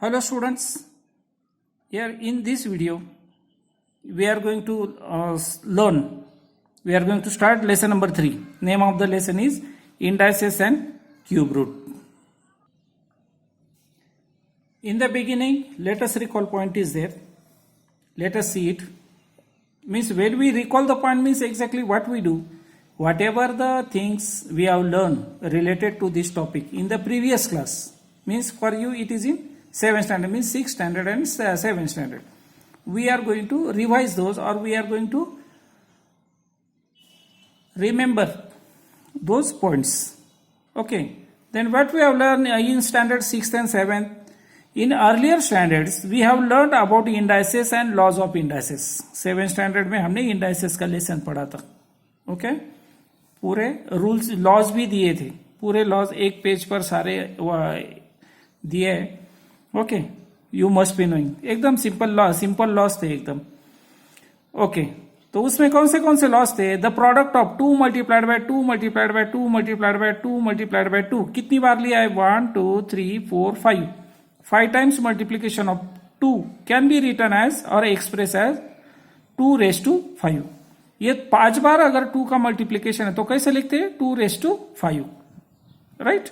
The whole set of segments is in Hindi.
Hello students, here in this video we are going to we are going to start lesson number 3. Name of the lesson is indices and cube root. In the beginning, let us recall point is there. Let us see it. Means when we recall the point means exactly what we do. Whatever the things we have learned related to this topic in the previous class, means for you it is in 7th standard, means 6th standard and 7th standard. We are going to revise those, or we are going to remember those points. Okay. Then what we have learned in standard 6th and 7th. In earlier standards we have learned about indices and laws of indices. 7th standard में हमने indices का लेसन पढ़ा था. ओके पूरे रूल्स लॉज भी दिए थे. पूरे लॉज एक पेज पर सारे दिए. Okay you must be knowing. एकदम सिंपल लॉज थे एकदम. ओके तो उसमें कौन से लॉस थे? The product of 2 multiplied by 2 multiplied by 2 multiplied by 2 multiplied by 2 कितनी बार लिया है? 1 2 3 4 5. 5 times multiplication of 2 can be written as or expressed as 2 raised to 5. ये 5 बार अगर 2 का मल्टीप्लीकेशन है तो कैसे लिखते हैं? 2 raised to 5. Right?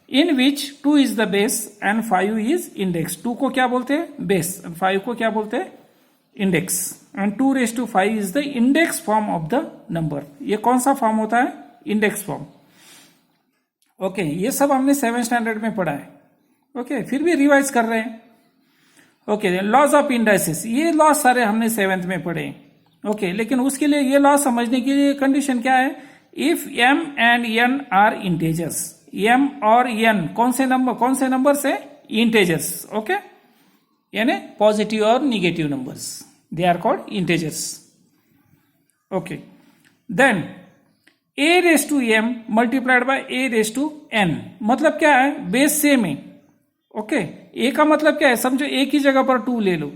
In which 2 is the base and 5 is index. 2 को क्या बोलते हैं? बेस. 5 को क्या बोलते हैं? Index. And 2 raised to 5 is the index form of the number. ये कौन सा फॉर्म होता है? Index form. ओके ये सब हमने 7th स्टैंडर्ड में पढ़ा है. ओके फिर भी रिवाइज कर रहे हैं. ओके लॉज ऑफ इंडाइसेस, ये लॉज सारे हमने 7th में पढ़े. ओके लेकिन उसके लिए ये लॉज समझने के लिए कंडीशन क्या है? If m and n are integers. m और n कौन से नंबर से? इंटेजर्स. ओके यानी पॉजिटिव और negative numbers, they are called integers. Okay then a raise to m multiplied by a raise to n मतलब क्या है? बेस सेम है. ओके ए का मतलब क्या है? समझो एक ही जगह पर 2 ले लो.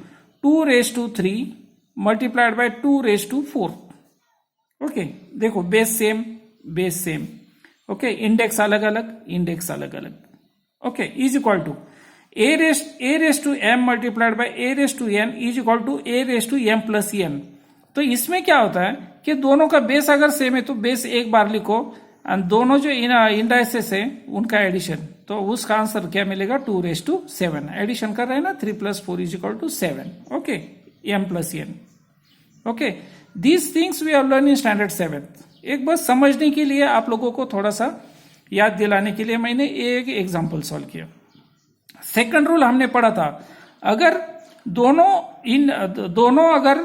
2 raise to 3 multiplied by 2 raise to 4. Okay देखो बेस सेम. ओके इंडेक्स अलग अलग. Okay is equal to a raise to m multiplied by a raise to n is equal to a raise to m plus n. तो इसमें क्या होता है कि दोनों का बेस अगर सेम है तो बेस एक बार लिखो, और दोनों जो इंडाइसेस है उनका एडिशन, तो उसका आंसर क्या मिलेगा? 2 रेस टू 7. एडिशन कर रहे हैं ना, 3 plus 4 is equal to 7. Okay m plus n. Okay these things we have learn in standard 7th. एक बस समझने के लिए, आप लोगों को थोड़ा सा याद दिलाने के लिए मैंने एक एग्जांपल सॉल्व किया. सेकंड रूल हमने पढ़ा था, अगर दोनों अगर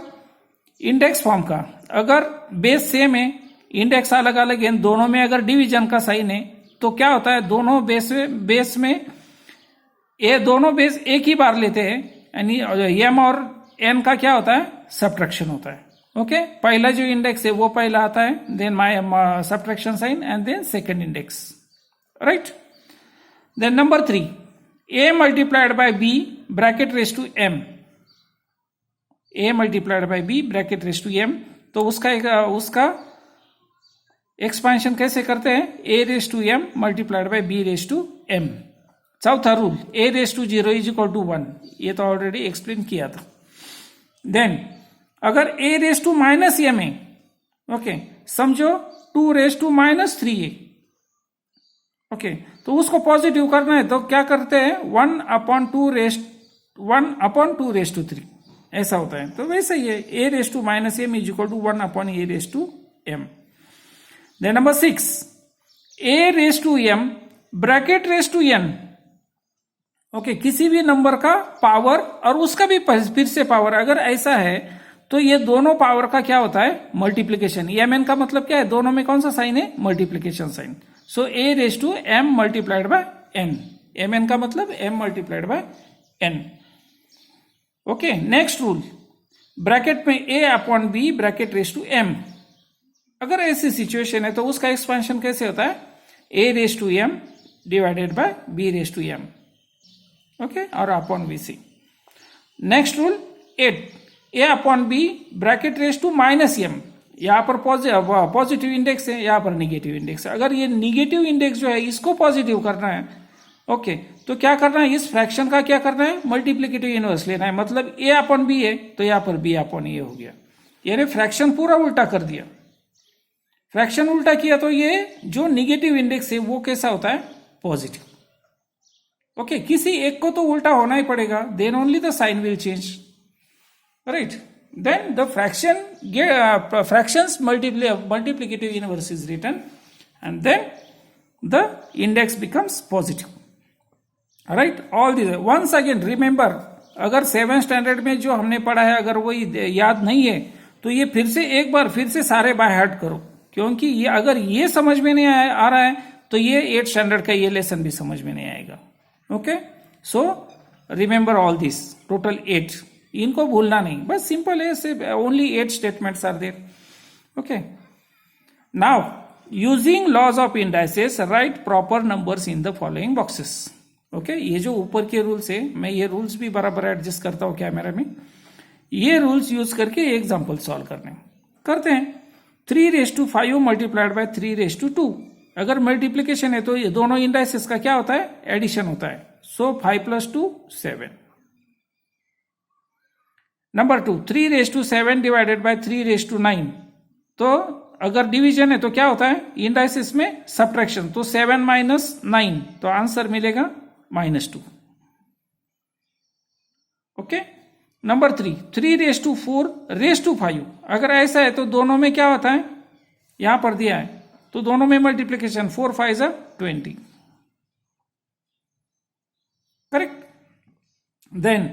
इंडेक्स फॉर्म का अगर बेस सेम है, इंडेक्स अलग अलग है, दोनों में अगर डिवीजन का साइन है तो क्या होता है? दोनों बेस में दोनों बेस एक ही बार लेते हैं, यानी m और n का क्या होता है? सब्ट्रैक्शन होता है. ओके पहला जो इंडेक्स है वो पहला आता है, then my subtraction sign and then second index. Right? Then number 3 a multiplied by b bracket raise to m. a multiplied by b bracket raise to m. तो उसका एक्सपेंशन कैसे करते हैं? a raise to m multiplied by b raise to m. चौथा rule a raise to 0 is equal to 1. ये तो ऑलरेडी एक्सप्लेन किया था. देन अगर a raise to minus m है, ओके समझो 2 रेस टू माइनस 3 है. ओके तो उसको पॉजिटिव करना है तो क्या करते हैं? 1 अपॉन 2 रेस टू 3 ऐसा होता है. तो वैसे ही है, a raise to minus m is equal to 1 upon a raise to m. Then number 6 a raise to m bracket raise to n. Okay किसी भी नंबर का पावर और उसका भी फिर से पावर अगर ऐसा है तो ये दोनों पावर का क्या होता है? मल्टीप्लीकेशन. mn का मतलब क्या है? दोनों में कौन सा साइन है? Multiplication sign. So a raise to m multiplied by n. mn का मतलब m multiplied by n. Okay next rule, bracket में a upon b bracket raise to m. अगर ऐसी सिचुएशन है तो उसका एक्सपेंशन कैसे होता है? a raise to m divided by b raise to m. Okay और upon bc. Next rule 8 a upon b bracket raise to minus m. यहाँ पर पॉजिटिव इंडेक्स है, यहाँ पर निगेटिव इंडेक्स है. अगर ये निगेटिव इंडेक्स जो है इसको पॉजिटिव करना है, ओके तो क्या करना है, इस फ्रैक्शन का क्या करना है, मल्टीप्लिकेटिव इनवर्स लेना है, मतलब a अपॉन बी है तो यहाँ पर b अपॉन ए हो गया, यानी फ्रैक्शन पूरा उल्टा कर दिया। फ्रैक्शन उल्टा किया तो ये जो निगेटिव इंडेक्स है वो कैसा होता है, पॉजिटिव। ओके, किसी एक को तो उल्टा होना ही पड़ेगा, then only the sign will change, right. Then the fractions multiplicative inverse is written and then the index becomes positive, right। all these once again remember, अगर 7 स्टैंडर्ड में जो हमने पढ़ा है अगर वही याद नहीं है तो ये फिर से एक बार फिर से सारे बाय हार्ट करो, क्योंकि ये अगर ये समझ में नहीं आ रहा है तो ये 8 स्टैंडर्ड का ये लेसन भी समझ में नहीं आएगा। Okay, so remember all this, total 8, इनको भूलना नहीं, बस सिंपल है, सिर्फ only 8 statements are there. Okay, now using laws of indices write proper numbers in the following boxes. Okay, ये जो ऊपर के रूल्स है, मैं ये रूल्स भी बराबर एडजस्ट करता हूं कैमरा में, ये रूल्स यूज करके एग्जाम्पल सॉल्व करते हैं। 3⁵ मल्टीप्लाइड बाय 3⁵2, अगर मल्टीप्लीकेशन है तो ये दोनों इंडाइसेस का क्या होता है, एडिशन होता है, सो 5 + 2 7। नंबर 2 3⁵7 डिवाइडेड बाय 3⁵9, तो अगर डिवीजन है तो क्या होता है, इंडाइसेस में सब्ट्रैक्शन, तो 7 - 9, तो आंसर मिलेगा -2। ओके, नंबर 3 3⁴5, अगर ऐसा है तो दोनों में क्या होता है, यहां पर दिया है तो दोनों में मल्टीप्लीकेशन, 4 × 5 = 20, करेक्ट। देन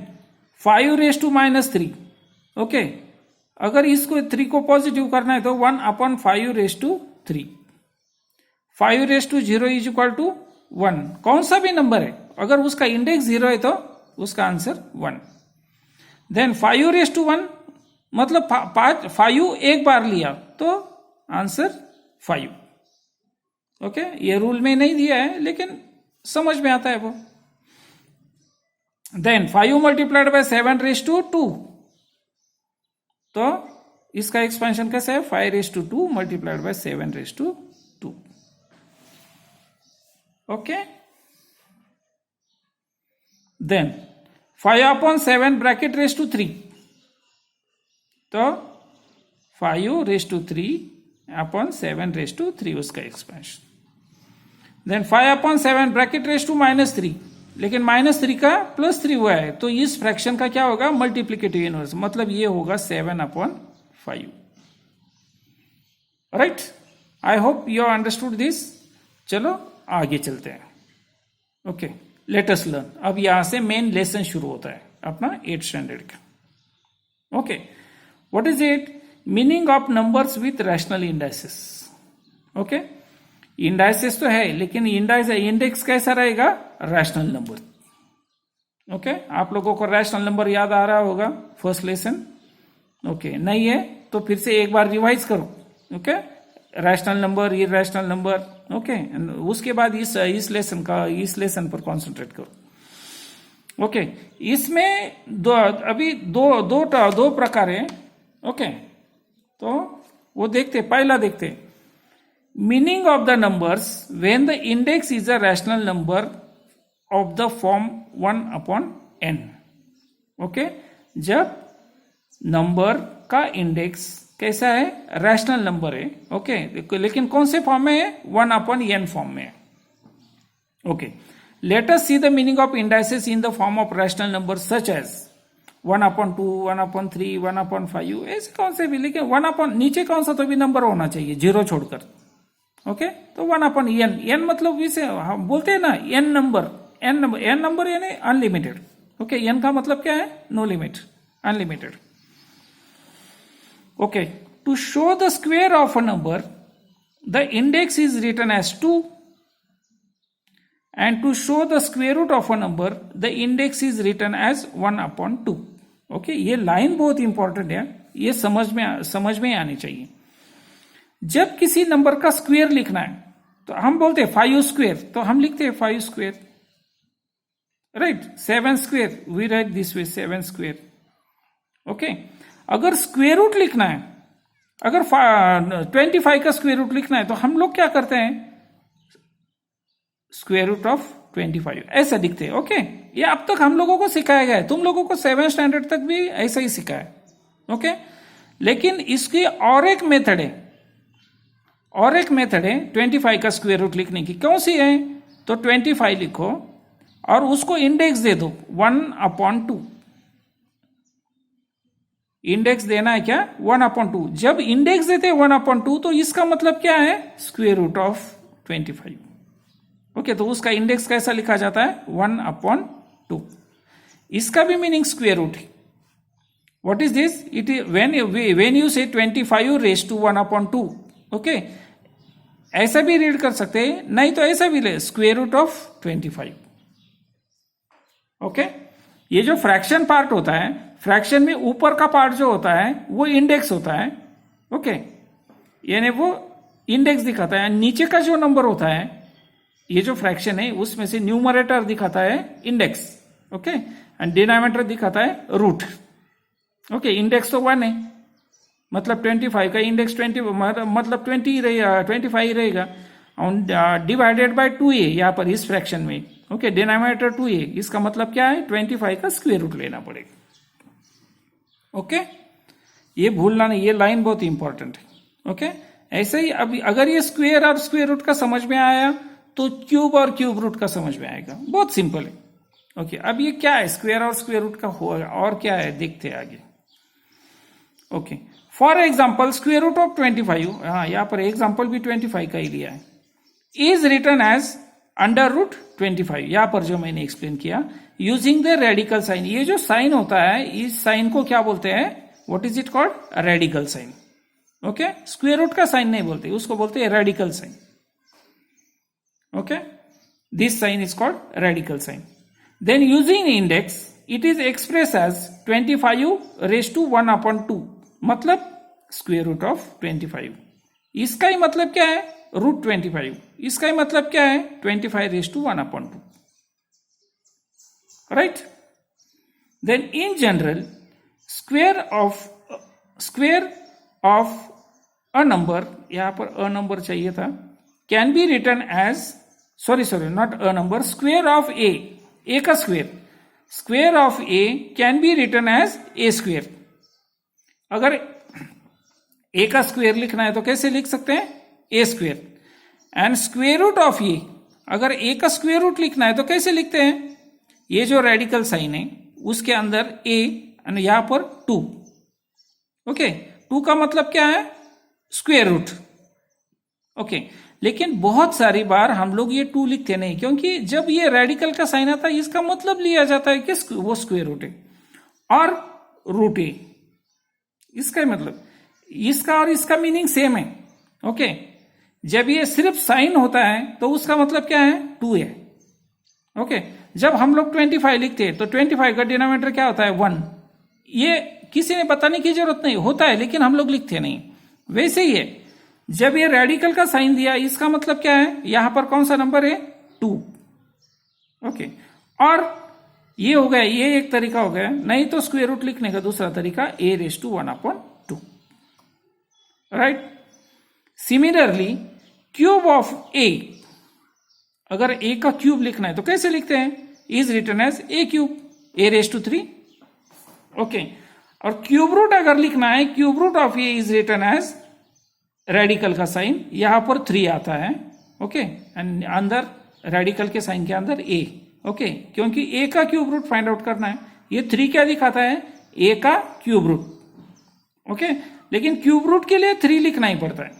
5⁻³ ओके, अगर इसको 3 को पॉजिटिव करना है तो 1/5⁻3, 5⁻0 = 1, कौन सा भी नंबर है अगर उसका इंडेक्स 0 है तो उसका आंसर 1। देन 5⁻1 मतलब 5 एक बार लिया तो आंसर 5। ओके, ये रूल में नहीं दिया है लेकिन समझ में आता है वो। देन 5 × 7⁻², तो इसका एक्सपेंशन कैसे है, 5⁻2 × 7⁻²। ओके, देन 5/7 ब्रैकेट ⁻3, तो 5⁻3/7⁻3 उसका एक्सपेंशन। देन 5/7 ब्रैकेट ⁻3, लेकिन -3 का +3 हुआ है तो इस फ्रैक्शन का क्या होगा, मल्टीप्लिकेटिव इनवर्स, मतलब ये होगा 7/5, right. I hope you understood this. चलो आगे चलते हैं। Okay, let us learn. अब यहां से मेन लेसन शुरू होता है अपना 8 स्टैंडर्ड का। Okay, what is it, meaning of numbers with rational indices. Okay, indices तो है लेकिन इंडेक्स कैसा रहेगा, रैशनल नंबर। ओके, आप लोगों को रैशनल नंबर याद आ रहा होगा फर्स्ट लेसन। ओके, नहीं है तो फिर से एक बार रिवाइज करो। Okay, rational number, irrational number. Okay, उसके बाद इस लेसन पर कॉन्सेंट्रेट करो। ओके, इसमें दो प्रकार है। ओके, तो वो देखते, पहला देखते, meaning of the numbers when the index is a rational number of the form 1/n। Okay, जब नंबर का इंडेक्स कैसा है, रैशनल नंबर है। ओके, लेकिन कौन से फॉर्म में है, 1/n फॉर्म में है। Okay, let us see the meaning of indices in the form of rational number such as 1/2, 1/3, 1/5, ऐसे कौन से भी, लेकिन 1 नीचे कौन सा तो भी नंबर होना चाहिए 0 छोड़कर। ओके, तो 1/n, n मतलब इसे हम बोलते हैं ना n नंबर यानी अनलिमिटेड। ओके, n का मतलब क्या है, no limit, unlimited. Okay, to show the square of a number the index is written as 2, and to show the square root of a number the index is written as 1/2। Okay, ये लाइन बहुत इंपॉर्टेंट है, ये समझ में आनी चाहिए। जब किसी नंबर का स्क्वेयर लिखना है तो हम बोलते हैं 5², तो हम लिखते हैं 5², right. 7² we write this way, 7²। Okay, अगर स्क्वेयर रूट लिखना है, अगर 25 का स्क्वेयर रूट लिखना है तो हम लोग क्या करते हैं, स्क्वेयर रूट ऑफ 25 ऐसा दिखते हैं। ओके, ये अब तक हम लोगों को सिखाया गया है, तुम लोगों को 7 स्टैंडर्ड तक भी ऐसा ही सिखाया है। ओके, लेकिन इसकी और एक मेथड है, 25 का स्क्वायर रूट लिखने की। कौन सी है? तो 25 लिखो और उसको इंडेक्स दे दो 1/2। इंडेक्स देना है क्या? 1/2। जब इंडेक्स देते हैं 1/2 तो इसका मतलब क्या है? Square root of 25। ओके, तो उसका इंडेक्स कैसा लिखा जाता है? 1/2। इसका भी मीनिंग स्क्वायर रूट है। What is this? It is when you से 25 रेज टू 1/2। ओके, ऐसा भी रीड कर सकते हैं, नहीं तो ऐसा भी ले, स्क्वायर रूट ऑफ 25। ओके, ये जो फ्रैक्शन पार्ट होता है, फ्रैक्शन में ऊपर का पार्ट जो होता है वो इंडेक्स होता है। ओके, यानी वो इंडेक्स दिखाता है। नीचे का जो नंबर होता है, ये जो फ्रैक्शन है उसमें से न्यूमरेटर दिखाता है इंडेक्स। ओके, एंड डिनोमिनेटर दिखाता है रूट। ओके, इंडेक्स तो 1 है, मतलब 25 का इंडेक्स 20 मतलब 20 रहेगा, 25 रहेगा, डिवाइडेड बाय 2a यहां पर इस फ्रैक्शन में। ओके, डिनोमिनेटर 2a, इसका मतलब क्या है? 25 का स्क्वायर रूट लेना पड़ेगा। ओके, ये भूलना नहीं, ये लाइन बहुत इंपॉर्टेंट है। ओके, ऐसे ही अभी अगर ये स्क्वायर और स्क्वायर रूट का समझ में आया तो क्यूब और क्यूब रूट का समझ में आएगा। बहुत सिंपल है। ओके, अब ये क्या है? स्क्वायर और स्क्वायर रूट का होगा और क्या है, देखते हैं आगे। Okay, for example square root of 25, हाँ यहां पर एग्जाम्पल भी 25 का ही लिया है, is written as under root 25। यहां पर जो मैंने एक्सप्लेन किया, यूजिंग द रेडिकल साइन। ये जो साइन होता है, इस साइन को क्या बोलते हैं? What is it called? Radical sign. Okay, square root का साइन नहीं बोलते, उसको बोलते हैं radical sign. Okay, this sign is called radical sign. Then using index it is express as 25 raise to 1/2, मतलब स्क्वायर रूट ऑफ 25। इसका ही मतलब क्या है? रूट 25। इसका ही मतलब क्या है? 25 raise to 1/2। Right? Then in general square of a number, यहां पर अ नंबर चाहिए था, can be written as, sorry not a number, square of A का square of A can be written as A square. अगर ए का स्क्वेयर लिखना है तो कैसे लिख सकते हैं? A square. And square root of A, अगर ए का स्क्वेयर रूट लिखना है तो कैसे लिखते हैं? ये जो रेडिकल साइन है उसके अंदर ए एंड यहां पर 2। ओके, 2 का मतलब क्या है? Square root. ओके, लेकिन बहुत सारी बार हम लोग ये 2 लिखते नहीं, क्योंकि जब ये रेडिकल का साइन आता है इसका मतलब लिया जाता है कि वो स्क्वेयर रूट है और रूट ए, इसका मतलब, इसका और इसका मीनिंग सेम है। ओके, जब ये सिर्फ साइन होता है तो उसका मतलब क्या है? 2 है। ओके, जब हम लोग 25 लिखते हैं तो 25 का डिनोमिनेटर क्या होता है? 1। ये किसी ने बताने की जरूरत नहीं, होता है लेकिन हम लोग लिखते नहीं। वैसे ही है, जब ये रेडिकल का साइन दिया, इसका मतलब क्या है? यहां पर कौन सा नंबर है? 2। ओके, और ये हो गया, ये एक तरीका हो गया। नहीं तो स्क्वायर रूट लिखने का दूसरा तरीका a raise to 1/2। Right? Similarly cube of a, अगर a का क्यूब लिखना है तो कैसे लिखते हैं? Is written as a cube, a raise to 3। Okay, और क्यूब रूट अगर लिखना है, cube root of a is written as radical का साइन, यहां पर 3 आता है। ओके, एंड अंदर रेडिकल के साइन के अंदर a। ओके, क्योंकि a का क्यूब रूट फाइंड आउट करना है। ये 3 क्या दिखाता है? a का क्यूब रूट। ओके, लेकिन क्यूब रूट के लिए 3 लिखना ही पड़ता है।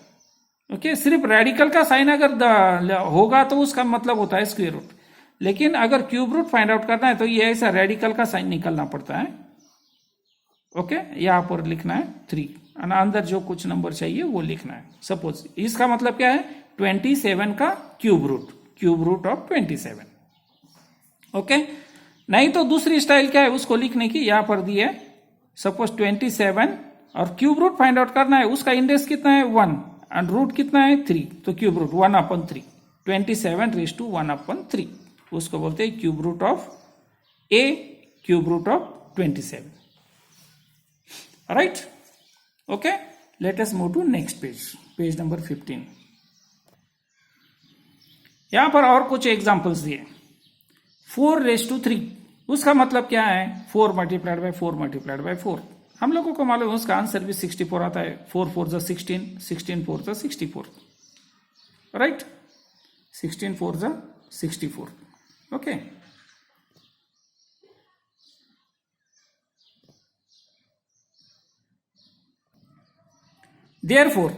ओके, सिर्फ रेडिकल का साइन अगर होगा तो उसका मतलब होता है स्क्वायर रूट, लेकिन अगर क्यूब रूट फाइंड आउट करना है तो ये ऐसा रेडिकल का साइन निकलना पड़ता है। ओके, यहां पर लिखना है 3, और अंदर जो कुछ नंबर चाहिए वो लिखना है। सपोज इसका मतलब क्या है? 27 का क्यूब रूट ऑफ 27। ओके, नहीं तो दूसरी स्टाइल क्या है उसको लिखने की, यहां पर दी है। सपोज 27 और क्यूब रूट फाइंड आउट करना है, उसका इंडेक्स कितना है? 1 एंड रूट कितना है? 3, तो क्यूब रूट 1/3, 27 रेज टू 1/3, उसको बोलते हैं cube root of a, cube root of 27। Right? Okay, let us move to next page number 15। यहां पर और कुछ एग्जांपल्स दिए। 4/3, उसका मतलब क्या है 4 मल्टीप्लाइड बाय 4 मल्टीप्लाइड बाय 4। हम लोगों को मालूम है उसका आंसर भी 64 आता है। 4 4 जा 16, 16 4 जा 64, राइट। 16 4 जा 64, okay. Therefore,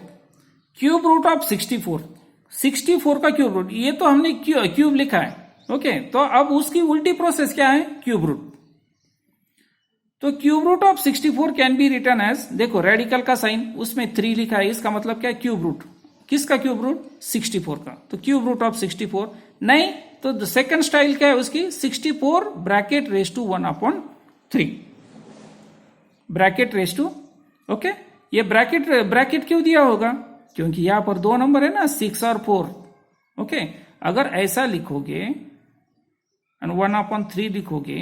cube root of 64 का क्यूब रूट, ये तो हमने क्यूब लिखा है, ओके। तो अब उसकी उल्टी प्रोसेस क्या है, क्यूब रूट। तो cube root of 64 can be written as, देखो रेडिकल का साइन उसमें 3 लिखा है, इसका मतलब क्या है क्यूब रूट। किसका क्यूब रूट, 64 का। तो क्यूब रूट ऑफ 64 नहीं, तो सेकंड स्टाइल क्या है उसकी, 64 bracket raise to 1/3 bracket raise to, okay. ये ब्रैकेट क्यों दिया होगा, क्योंकि यहां पर 2 नंबर है ना, 6 और 4, ओके। अगर ऐसा लिखोगे एंड 1/3 लिखोगे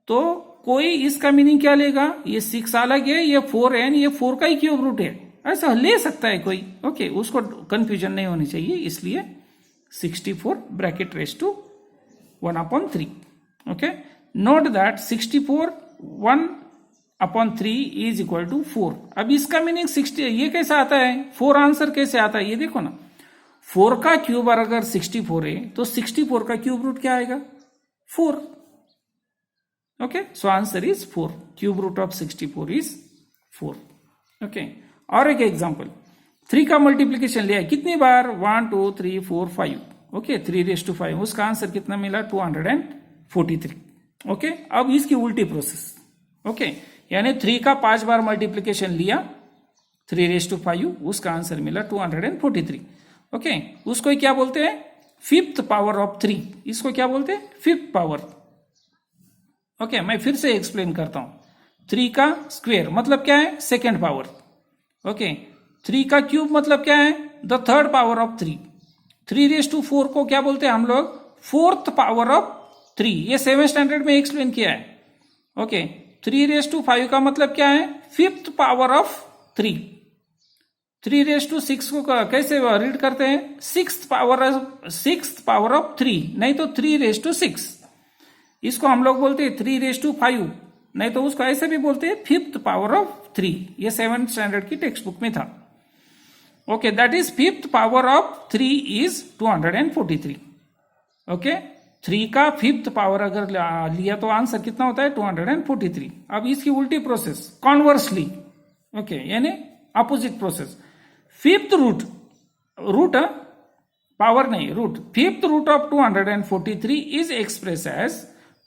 तो कोई इसका मीनिंग क्या लेगा, ये 6 अलग है, ये 4 है, ये 4 का ही क्यूब रूट है, ऐसा ले सकता है कोई, ओके। उसको कंफ्यूजन नहीं होनी चाहिए, इसलिए 64 bracket raise to 1/3, okay. Note that 64 1/3 is equal to 4। अब इसका मीनिंग 60, ये कैसे आता है, 4 आंसर कैसे आता है, ये देखो ना। 4 का क्यूब अगर 64 है तो 64 का क्यूब रूट क्या आएगा, 4, okay. So answer is 4, cube root of 64 is 4, okay. और एक एग्जांपल, 3 का मल्टीप्लीकेशन लिया है कितनी बार, 1 2 3 4 5, ओके। 3/5, उसका आंसर कितना मिला, 243, ओके। अब इसकी उल्टी प्रोसेस, ओके, यानी 3 का 5 बार मल्टीप्लीकेशन लिया 3/5, उसका आंसर मिला 243, ओके। उसको क्या बोलते हैं, 5th पावर ऑफ 3, इसको क्या बोलते हैं, 5th पावर, ओके। मैं फिर से एक्सप्लेन करता हूं, 3 का स्क्वायर मतलब क्या है, सेकेंड पावर, ओके। 3 का क्यूब मतलब क्या है, द 3rd पावर ऑफ 3। 3/4 को क्या बोलते हैं हम लोग, 4th पावर ऑफ 3, ये 7th स्टैंडर्ड में एक्सप्लेन किया है, ओके। 3/5 का मतलब क्या है, 5th पावर ऑफ 3। 3/6 को कैसे रीड करते हैं, 6th पावर ऑफ 3, नहीं तो 3/6। इसको हम लोग बोलते हैं 3/5, नहीं तो उसको ऐसे भी बोलते हैं 5th पावर ऑफ 3। ये 7th स्टैंडर्ड की टेक्स्ट बुक में था, okay. That is 5th power of 3 is 243, okay. 3 का 5th पावर अगर लिया तो आंसर कितना होता है, 243। अब इसकी उल्टी प्रोसेस, कॉन्वर्सली, ओके, यानी opposite process. 5th root power नहीं, root, 5th root of 243 is express as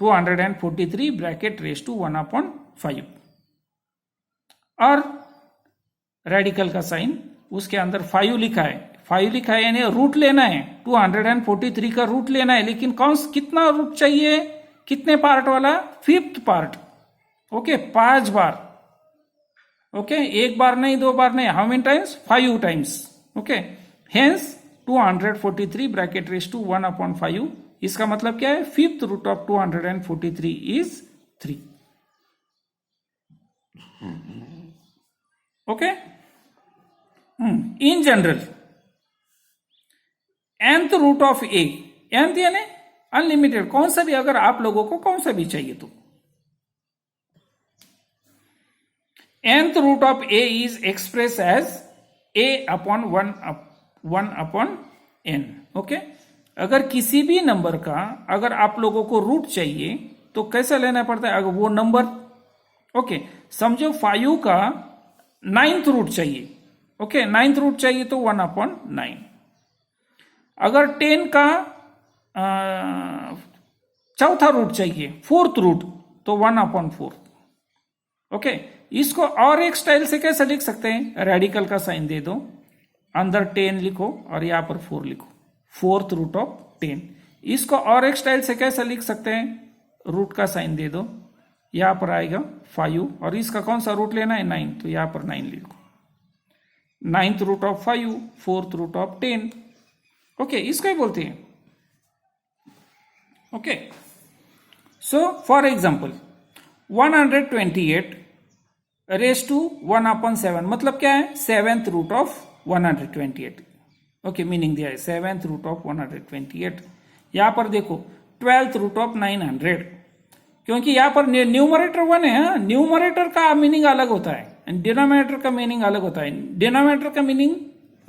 243 bracket raise to 1/5। और रेडिकल का साइन, उसके अंदर 5 लिखा है, 5 लिखा है यानी रूट लेना है, 243 का रूट लेना है, लेकिन कितना रूट चाहिए, कितने पार्ट वाला, 5th पार्ट, ओके। 5 बार, ओके, 1 बार नहीं, 2 बार नहीं, how many times, 5 times, okay. Hence 243 bracket raise to 1/5, इसका मतलब क्या है, 5th root of 243 is 3, okay. In general nth root of a, nth यानी अनलिमिटेड, कौन सा भी, अगर आप लोगों को कौन सा भी चाहिए तो nth root of a is express as a/1/n, okay. अगर किसी भी नंबर का अगर आप लोगों को रूट चाहिए तो कैसे लेना पड़ता है, अगर वो नंबर, ओके, समझो 5 का 9th रूट चाहिए, ओके, 9th रूट चाहिए तो 1/9। अगर 10 का 4था रूट चाहिए, 4th रूट, तो 1/4, ओके। इसको और एक स्टाइल से कैसे लिख सकते हैं, रेडिकल का साइन दे दो, अंदर 10 लिखो और यहां पर 4 लिखो, 4th रूट ऑफ 10। इसको और एक स्टाइल से कैसे लिख सकते हैं, रूट का साइन दे दो, यहां पर आएगा 5 और इसका कौन सा रूट लेना है, 9, तो यहां पर 9 लिखो, 9th root of 5, 4th root of 10, okay. इसको ही बोलते हैं, okay. So for example 128 raise to 1/7 मतलब क्या है, 7th root of 128, okay. Meaning दिया है 7th रूट ऑफ 128। यहां पर देखो 12th रूट ऑफ 900, क्योंकि यहां पर न्यूमरेटर 1 है, न्यूमरेटर का मीनिंग अलग होता है एंड डिनोमिनेटर का मीनिंग अलग होता है। डिनोमिनेटर का मीनिंग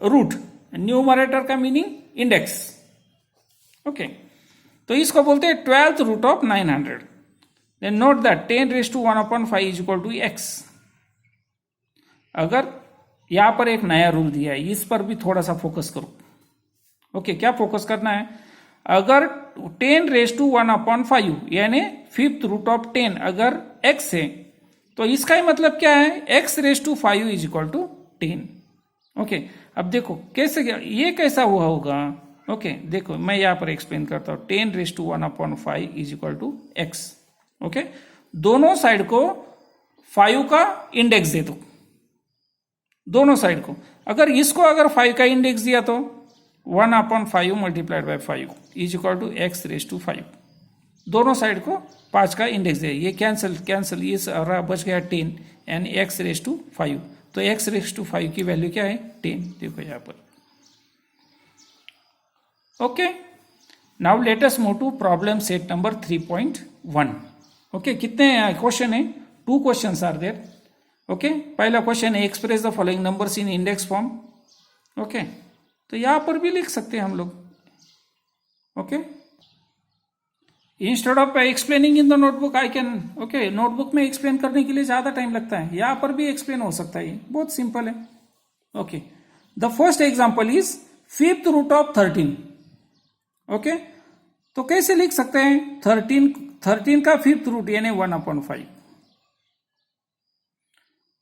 रूट, न्यूमरेटर का मीनिंग इंडेक्स। ओके, तो इसको बोलते हैं 12th root of 900। Then note that 10 raise to 1/5 is equal to x। अगर यहां पर एक नया रूल दिया है, इस पर भी थोड़ा सा फोकस करो। ओके, क्या फोकस करना है? अगर 10 रेज टू 1/5 यानी 5th रूट ऑफ 10 अगर x है, तो इसका ही मतलब क्या है? x raise to 5 is equal to 10। Okay, अब देखो कैसे, ये कैसा हुआ होगा? ओके, देखो मैं यहां पर एक्सप्लेन करता हूं। 10 raise to 1/5 is equal to x। Okay, दोनों साइड को 5 का इंडेक्स दे दो, दोनों साइड को। अगर इसको अगर 5 का इंडेक्स दिया तो 1/5 multiplied by 5 is equal to x raise to 5। दोनों साइड को 5 का इंडेक्स दे, ये कैंसिल ये बच गया 10 एंड x रेज टू 5। तो x रेज टू 5 की वैल्यू क्या है? 10। देखो यहां पर। Okay, now let us move to problem set number 3.1। Okay, कितने क्वेश्चन है? 2 क्वेश्चंस आर देयर। ओके, पहला क्वेश्चन है express the following numbers in index form. Okay, तो यहां पर भी लिख सकते हैं हम लोग। Okay, instead of explaining in the notebook I can, okay, notebook में एक्सप्लेन करने के लिए ज्यादा टाइम लगता है, यहां पर भी एक्सप्लेन हो सकता है, बहुत सिंपल है। Okay, the first example is 5th root of 13। Okay, तो कैसे लिख सकते हैं? 13 का 5th रूट यानी 1/5।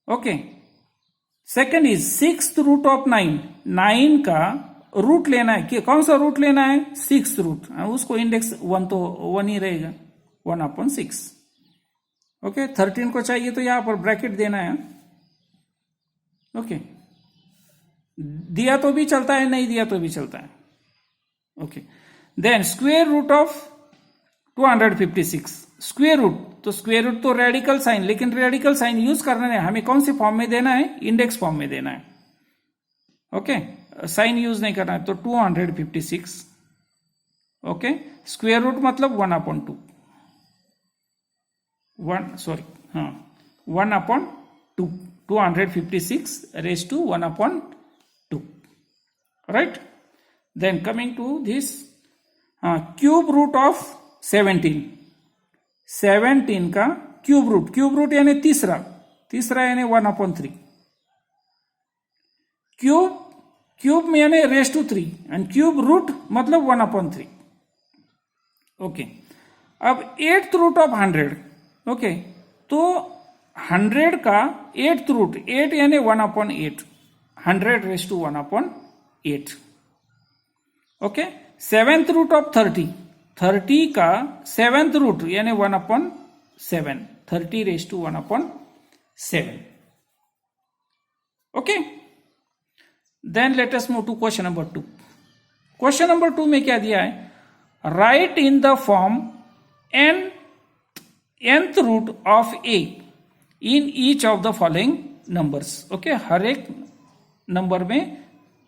Okay, second is 6th root of 9। 9 का रूट लेना है, कि कौन सा रूट लेना है? 6th रूट, उसको इंडेक्स 1 तो 1 ही रहेगा, 1/6। ओके, 13 को चाहिए तो यहां पर ब्रैकेट देना है। ओके, दिया तो भी चलता है, नहीं दिया तो भी चलता है। Okay, then square root of 256। Square root, तो स्क्वेयर रूट तो रेडिकल साइन, लेकिन रेडिकल साइन यूज करना है हमें कौन से फॉर्म में देना है? इंडेक्स फॉर्म में देना है। ओके, साइन यूज नहीं करना है, तो 256। ओके, स्क्वेयर रूट मतलब 1/2, 1/2, 256 raise to 1/2, right. Then coming to this cube root of 17। 17 का क्यूब रूट यानी तीसरा यानी 1/3। क्यूब में यानी raise to 3 and cube root मतलब 1/3। ओके, अब 8th रूट ऑफ 100। ओके, तो 100 का 8th रूट, 8 यानी 1/8, 100 raise to 1/8। Okay, 7th root of 30। 30 का 7th रूट यानी 1/7, 30 raise to 1/7। Okay, then let us move to question number 2। Question number 2 में क्या दिया है? Right in the form nth root of a in each of the following numbers. Okay, हर एक नंबर में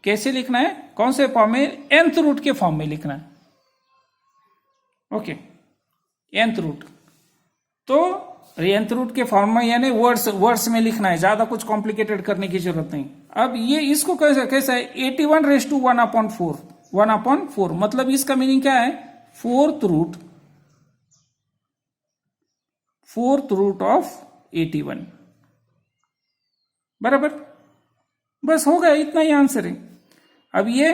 कैसे लिखना है? कौन से फॉर्म में? nth रूट के फॉर्म में लिखना है। ओके, nth रूट, तो nth रूट के फॉर्म में यानी वर्ड्स में लिखना है, ज्यादा कुछ कॉम्प्लिकेटेड करने की जरूरत नहीं। अब ये इसको कैसा है? 81 रेज टू 1/4, 1/4 मतलब इसका मीनिंग क्या है? 4th रूट ऑफ 81, बराबर। बस हो गया, इतना ही आंसर है। अब ये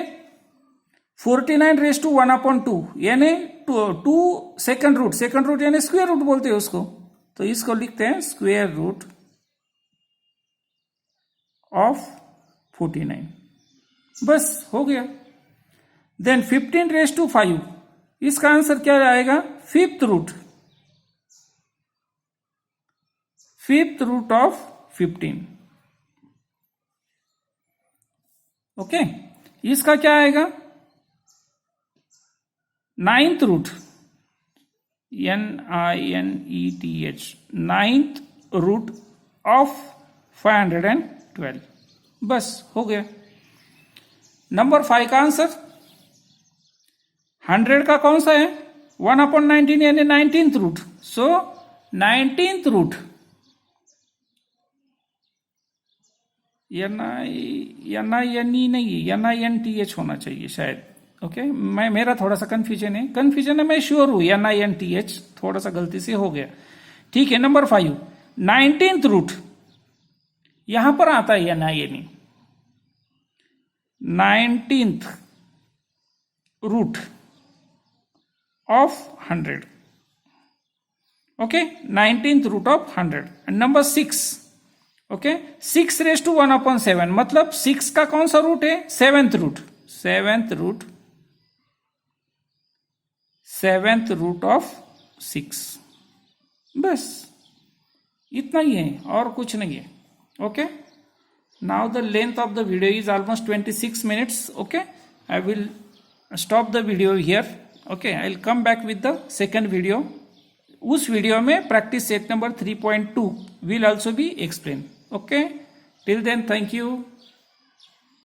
49 रेज टू 1/2 यानी 2 सेकंड रूट यानी स्क्वायर रूट बोलते हैं उसको, तो इसको लिखते हैं स्क्वायर रूट ऑफ 49। बस हो गया। देन 15 रेज टू 5, इसका आंसर क्या आएगा? 5th root of 15। ओके, इसका क्या आएगा? 9th root, NINETH, 9th root of 512। बस हो गया। नंबर 5 का आंसर 100 का कौन सा है? 1/19 यानी 19th root. So 19th root NI नहीं, NINTH होना चाहिए शायद. ओके, मेरा थोड़ा सा कंफ्यूजन है, मैं श्योर हूं NINTH, थोड़ा सा गलती से हो गया. ठीक है. नंबर 5, 19th रूट यहां पर आता है NINE. 19th root of 100. Okay, 19th root of 100. And number 6, okay, 6 raised to 1/7 मतलब 6 का कौन सा रूट है? 7th root. 7th root of 6. बस इतना ही है और कुछ नहीं है. Okay, now the length of the video is almost 26 minutes. Okay, I will stop the video here. Okay, I will come back with the second video. उस वीडियो में practice set number 3.2 will also be explain. Okay, till then, thank you.